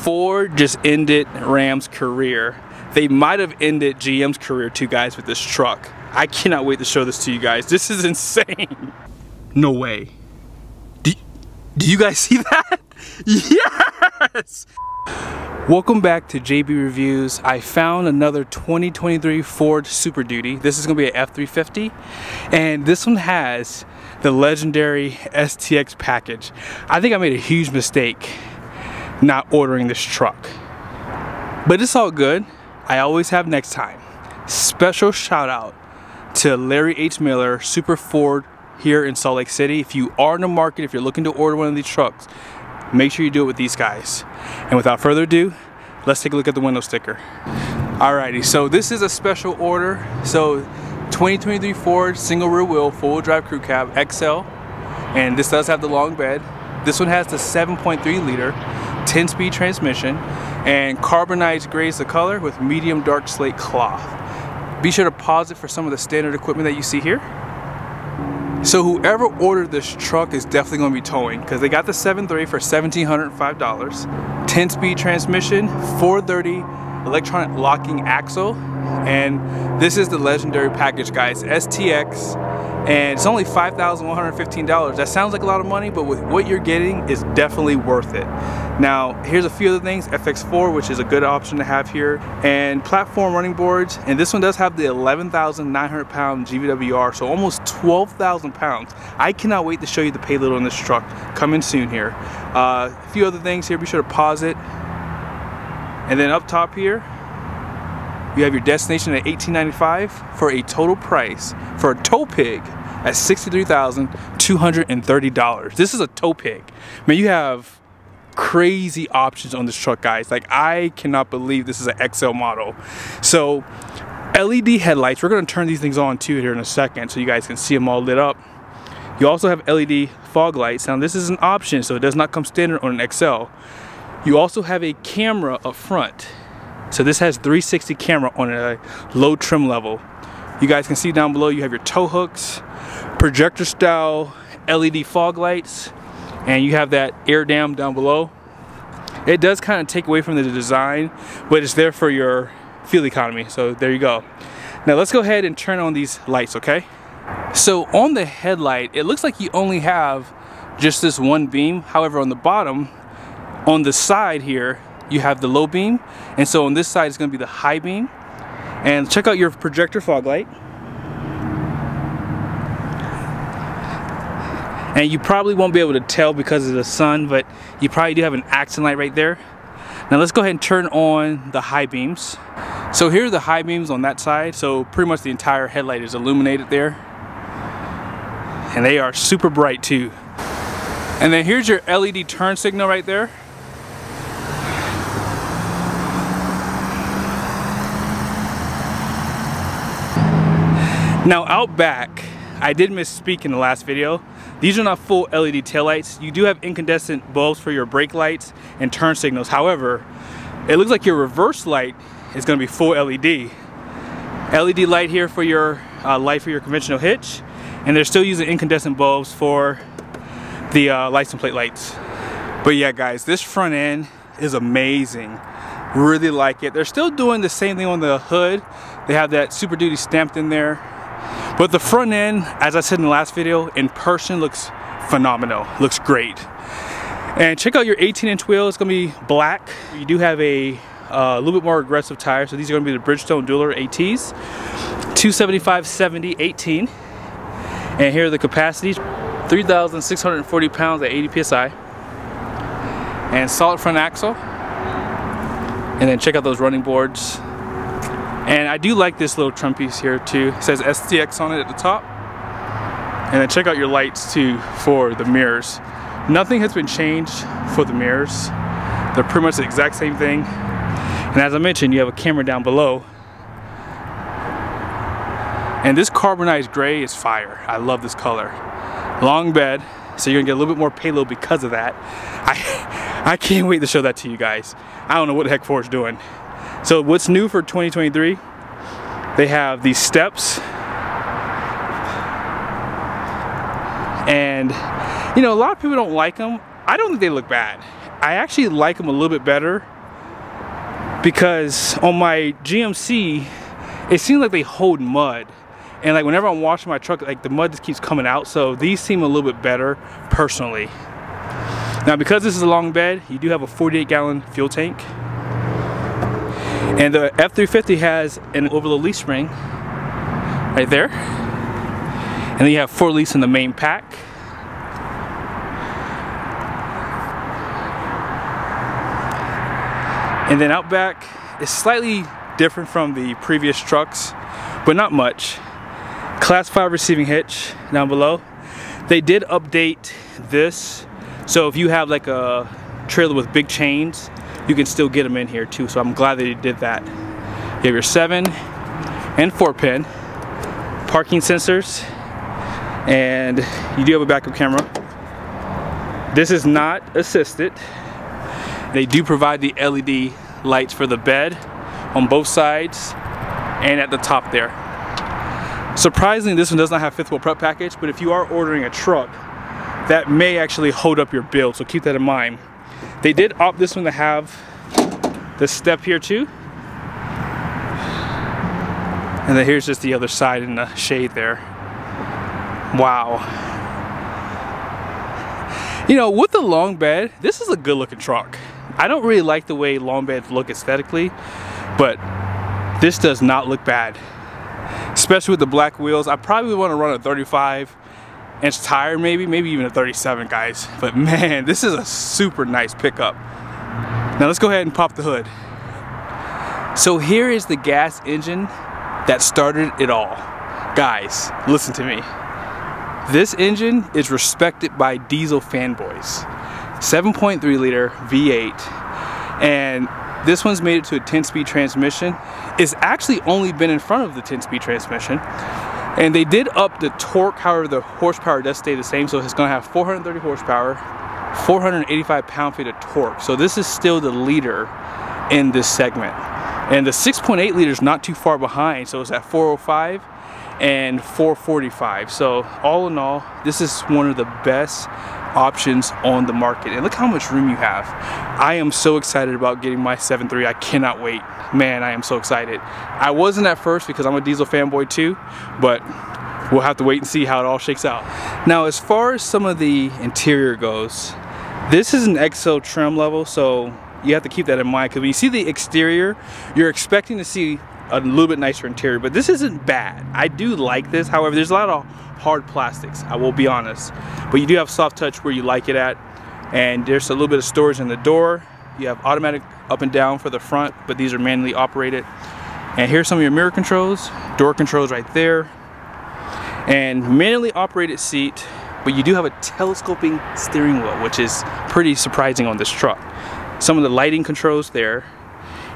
Ford just ended Ram's career. They might have ended GM's career too, guys, with this truck. I cannot wait to show this to you guys. This is insane. No way. Do you guys see that? Yes! Welcome back to JB Reviews. I found another 2023 Ford Super Duty. This is gonna be an F350, and this one has the legendary STX package. I think I made a huge mistake not ordering this truck, but it's all good. I always have next time. Special shout out to Larry H. Miller, Super Ford here in Salt Lake City. If you are in the market, if you're looking to order one of these trucks, make sure you do it with these guys. And without further ado, let's take a look at the window sticker. Alrighty, so this is a special order. So 2023 Ford single rear wheel, full drive crew cab, XL. And this does have the long bed. This one has the 7.3 liter, 10-speed transmission, and carbonized gray is the color with medium dark slate cloth. Be sure to pause it for some of the standard equipment that you see here. So whoever ordered this truck is definitely going to be towing, because they got the 7.3 for $1,705, 10-speed transmission, 430 electronic locking axle, and this is the legendary package, guys, STX, and it's only $5,115. That sounds like a lot of money, but with what you're getting, it's definitely worth it. Now, here's a few other things. FX4, which is a good option to have here, and platform running boards, and this one does have the 11,900 pound GVWR, so almost 12,000 pounds. I cannot wait to show you the payload on this truck coming soon here. A few other things here, be sure to pause it. And then up top here, you have your destination at $1,895 for a total price for a tow pig at $63,230. This is a tow pig. Man, you have crazy options on this truck, guys. Like, I cannot believe this is an XL model. So LED headlights, we're going to turn these things on too here in a second so you guys can see them all lit up. You also have LED fog lights. Now, this is an option, so it does not come standard on an XL. You also have a camera up front. So this has 360 camera on a low trim level. You guys can see down below you have your tow hooks, projector style LED fog lights, and you have that air dam down below. It does kind of take away from the design, but it's there for your fuel economy, so there you go. Now let's go ahead and turn on these lights, okay? So on the headlight, it looks like you only have just this one beam. However, on the bottom, on the side here, you have the low beam, and so on this side is going to be the high beam. And check out your projector fog light. And you probably won't be able to tell because of the sun, but you probably do have an accent light right there. Now let's go ahead and turn on the high beams. So here are the high beams on that side, so pretty much the entire headlight is illuminated there. And they are super bright too. And then here's your LED turn signal right there. Now out back, I did misspeak in the last video. These are not full LED taillights. You do have incandescent bulbs for your brake lights and turn signals. However, it looks like your reverse light is going to be full LED. LED light here for your light for your conventional hitch, and they're still using incandescent bulbs for the license plate lights. But yeah, guys, this front end is amazing. Really like it. They're still doing the same thing on the hood. They have that Super Duty stamped in there. But the front end, as I said in the last video, in person looks phenomenal. Looks great. And check out your 18-inch wheel. It's going to be black. You do have a little bit more aggressive tires. So these are going to be the Bridgestone Dueler ATs. 275/70/18. And here are the capacities. 3,640 pounds at 80 PSI. And solid front axle. And then check out those running boards. And I do like this little trim piece here too. It says STX on it at the top. And then check out your lights too for the mirrors. Nothing has been changed for the mirrors. They're pretty much the exact same thing. And as I mentioned, you have a camera down below. And this carbonized gray is fire. I love this color. Long bed, so you're gonna get a little bit more payload because of that. I can't wait to show that to you guys. I don't know what the heck Ford's doing. So what's new for 2023? They have these steps. And you know, a lot of people don't like them. I don't think they look bad. I actually like them a little bit better because on my GMC, it seems like they hold mud. And like whenever I'm washing my truck, like the mud just keeps coming out. So these seem a little bit better personally. Now because this is a long bed, you do have a 48-gallon fuel tank. And the F350 has an overload leaf spring right there. And then you have 4 leaves in the main pack. And then out back is slightly different from the previous trucks, but not much. Class 5 receiving hitch down below. They did update this, so if you have like a trailer with big chains, you can still get them in here too, so I'm glad that they did that. You have your 7 and 4 pin, parking sensors, and you do have a backup camera. This is not assisted. They do provide the LED lights for the bed on both sides and at the top there. Surprisingly, this one does not have 5th wheel prep package, but if you are ordering a truck, that may actually hold up your build, so keep that in mind. They did opt this one to have the step here too. And then here's just the other side in the shade there. Wow. You know, with the long bed, this is a good looking truck. I don't really like the way long beds look aesthetically, but this does not look bad. Especially with the black wheels. I probably want to run a 35-inch tire, maybe even a 37, guys. But man, this is a super nice pickup. Now let's go ahead and pop the hood. So here is the gas engine that started it all. Guys, listen to me. This engine is respected by diesel fanboys. 7.3 liter V8, and this one's made it to a 10-speed transmission. It's actually only been in front of the 10-speed transmission, and they did up the torque. However, the horsepower does stay the same, so it's going to have 430 horsepower, 485 pound-feet of torque. So this is still the leader in this segment, and the 6.8 liter is not too far behind, so it's at 405 and 445. So all in all, this is one of the best options on the market, and look how much room you have. I am so excited about getting my 7.3. I cannot wait. Man, I am so excited. I wasn't at first because I'm a diesel fanboy too, but we'll have to wait and see how it all shakes out. Now, as far as some of the interior goes, this is an XO trim level, so you have to keep that in mind, because when you see the exterior, you're expecting to see a little bit nicer interior, but this isn't bad. I do like this. However, there's a lot of hard plastics, I will be honest, but you do have soft touch where you like it at, and there's a little bit of storage in the door. You have automatic up and down for the front, but these are manually operated. And here's some of your mirror controls, door controls right there, and manually operated seat, but you do have a telescoping steering wheel, which is pretty surprising on this truck. Some of the lighting controls there.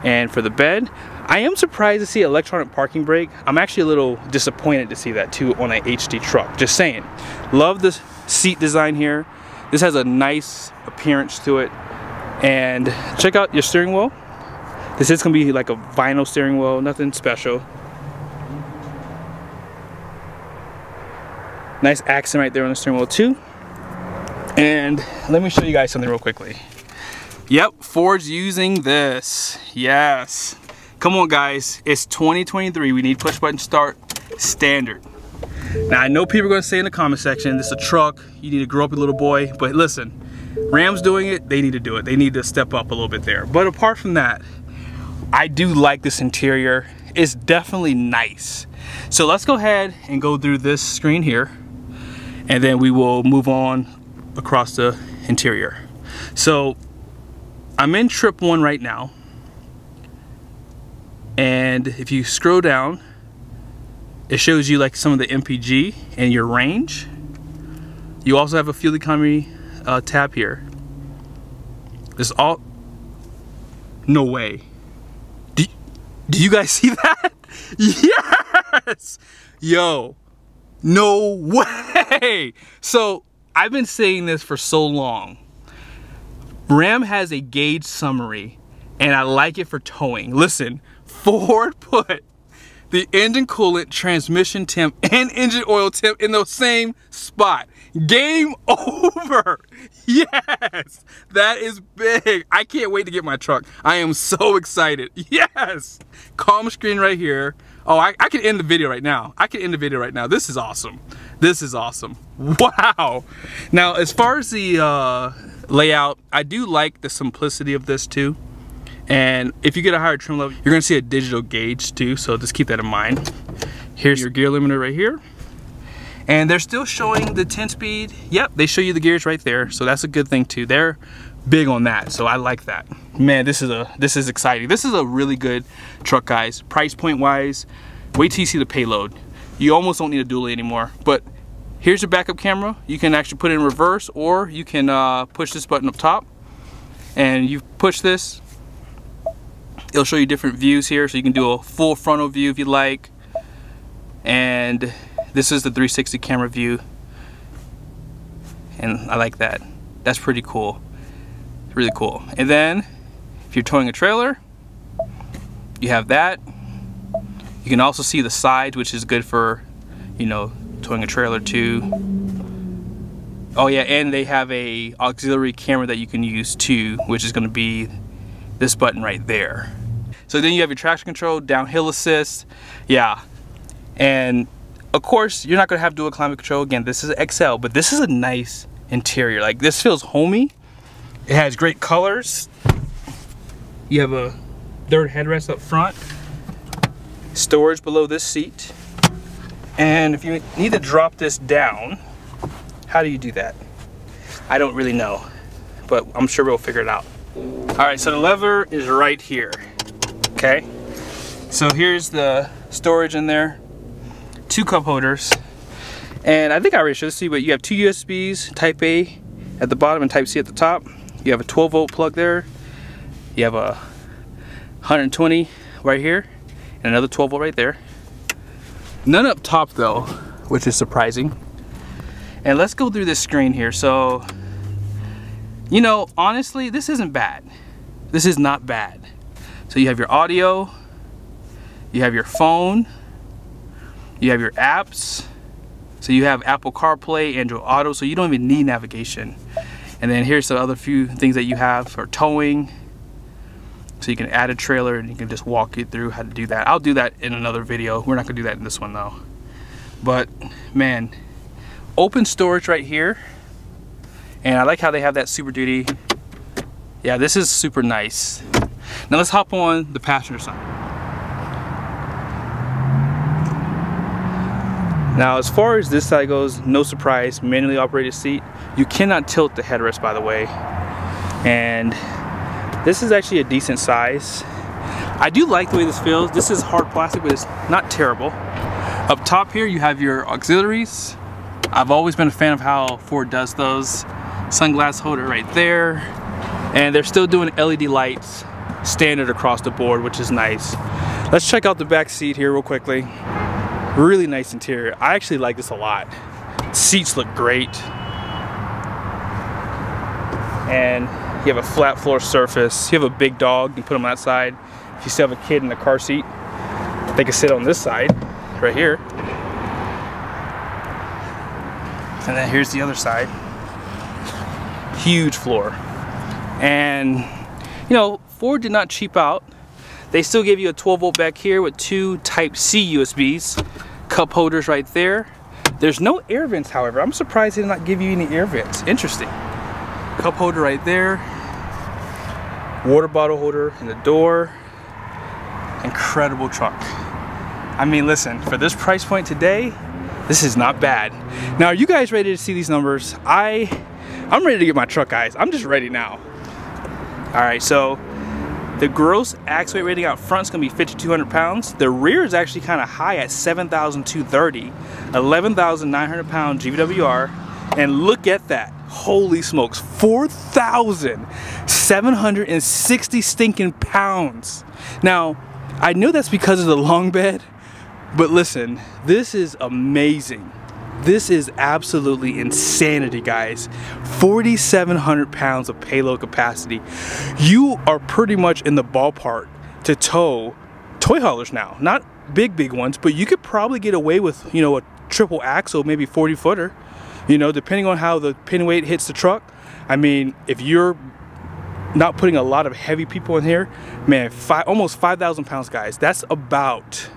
And for the bed, I am surprised to see electronic parking brake. I'm actually a little disappointed to see that too on an HD truck, just saying. Love the seat design here. This has a nice appearance to it. And check out your steering wheel. This is gonna be like a vinyl steering wheel, nothing special. Nice accent right there on the steering wheel too. And let me show you guys something real quickly. Yep, Ford's using this. Yes. Come on, guys. It's 2023. We need push button start standard. Now, I know people are going to say in the comment section, this is a truck. You need to grow up, a little boy. But listen, Ram's doing it. They need to do it. They need to step up a little bit there. But apart from that, I do like this interior. It's definitely nice. So let's go ahead and go through this screen here, and then we will move on across the interior. So I'm in trip 1 right now, and if you scroll down, it shows you like some of the MPG and your range. You also have a fuel economy tab here. This all, no way. Do you guys see that? Yes! Yo, no way! So I've been saying this for so long. Ram has a gauge summary, and I like it for towing. Listen, Ford put the engine coolant, transmission temp, and engine oil temp in the same spot. Game over. Yes, that is big. I can't wait to get my truck. I am so excited. Yes. Calm screen right here. Oh, I can end the video right now. I can end the video right now. This is awesome. This is awesome. Wow. Now, as far as the layout, I do like the simplicity of this too. And if you get a higher trim level, you're gonna see a digital gauge too, so just keep that in mind. Here's your gear limiter right here. And they're still showing the 10-speed. Yep, they show you the gears right there, so that's a good thing too. They're big on that, so I like that. Man, this is exciting. This is a really good truck, guys. Price point wise, wait till you see the payload. You almost don't need a dually anymore, but here's your backup camera. You can actually put it in reverse, or you can push this button up top, and you push this, it'll show you different views here, so you can do a full frontal view if you like. And this is the 360 camera view, and I like that. That's pretty cool. It's really cool. And then if you're towing a trailer, you have that. You can also see the sides, which is good for, you know, towing a trailer too. Oh yeah, and they have a auxiliary camera that you can use too, which is going to be this button right there. So then you have your traction control, downhill assist, yeah. And of course, you're not gonna have dual climate control. Again, this is XL, but this is a nice interior. Like, this feels homey. It has great colors. You have a third headrest up front, storage below this seat. And if you need to drop this down, how do you do that? I don't really know, but I'm sure we'll figure it out. All right, so the lever is right here, okay? So here's the storage in there, 2 cup holders, and I think I already showed this to you, but you have 2 USBs, Type A at the bottom and Type C at the top. You have a 12-volt plug there. You have a 120 right here, and another 12-volt right there. None up top though, which is surprising. And let's go through this screen here. So, you know, honestly, this isn't bad. This is not bad. So you have your audio, you have your phone, you have your apps. So you have Apple CarPlay, Android Auto, so you don't even need navigation. And then here's the other few things that you have for towing. So you can add a trailer and you can just walk you through how to do that. I'll do that in another video. We're not gonna do that in this one though. But man, open storage right here. And I like how they have that Super Duty. Yeah, this is super nice. Now let's hop on the passenger side. Now as far as this side goes, no surprise, manually operated seat. You cannot tilt the headrest, by the way. And this is actually a decent size. I do like the way this feels. This is hard plastic, but it's not terrible. Up top here, you have your auxiliaries. I've always been a fan of how Ford does those. Sunglass holder right there. And they're still doing LED lights standard across the board, which is nice. Let's check out the back seat here real quickly. Really nice interior. I actually like this a lot. Seats look great. And you have a flat floor surface. You have a big dog, you can put them on that side. If you still have a kid in the car seat, they can sit on this side, right here. And then here's the other side. Huge floor. And, you know, Ford did not cheap out. They still gave you a 12-volt back here with 2 Type C USBs. Cup holders right there. There's no air vents, however. I'm surprised they did not give you any air vents. Interesting. Cup holder right there. Water bottle holder in the door. Incredible truck. I mean, listen, for this price point today, this is not bad. Now, are you guys ready to see these numbers? I'm ready to get my truck, guys. I'm just ready now. All right, so the gross axle weight rating out front is gonna be 5,200 pounds. The rear is actually kind of high at 7,230, 11,900 pound GVWR. And look at that, holy smokes, 4,760 stinking pounds. Now, I know that's because of the long bed, but listen, this is amazing. This is absolutely insanity, guys. 4,700 pounds of payload capacity. You are pretty much in the ballpark to tow toy haulers now. Not big ones, but you could probably get away with, you know, a triple axle, maybe 40-footer, you know, depending on how the pin weight hits the truck. I mean, if you're not putting a lot of heavy people in here, man, almost 5,000 pounds, guys. That's about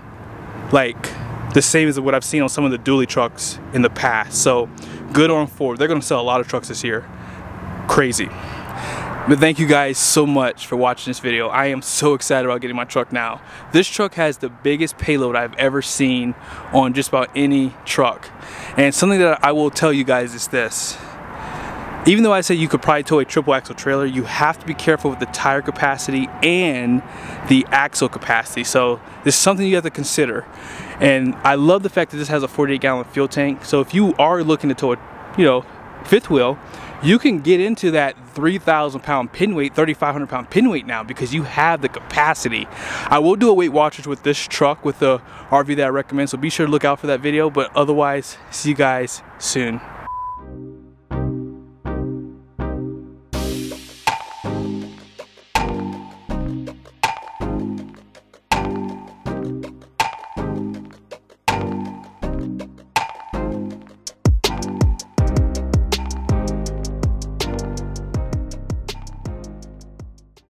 like the same as what I've seen on some of the dually trucks in the past. So good on Ford. They're gonna sell a lot of trucks this year. Crazy. But thank you guys so much for watching this video. I am so excited about getting my truck now. This truck has the biggest payload I've ever seen on just about any truck. And something that I will tell you guys is this. Even though I said you could probably tow a triple axle trailer, you have to be careful with the tire capacity and the axle capacity. So this is something you have to consider. And I love the fact that this has a 48-gallon fuel tank. So if you are looking to tow a, you know, fifth wheel, you can get into that 3,000 pound pin weight, 3,500 pound pin weight now because you have the capacity. I will do a weight watchers with this truck with the RV that I recommend, so be sure to look out for that video. But otherwise, see you guys soon.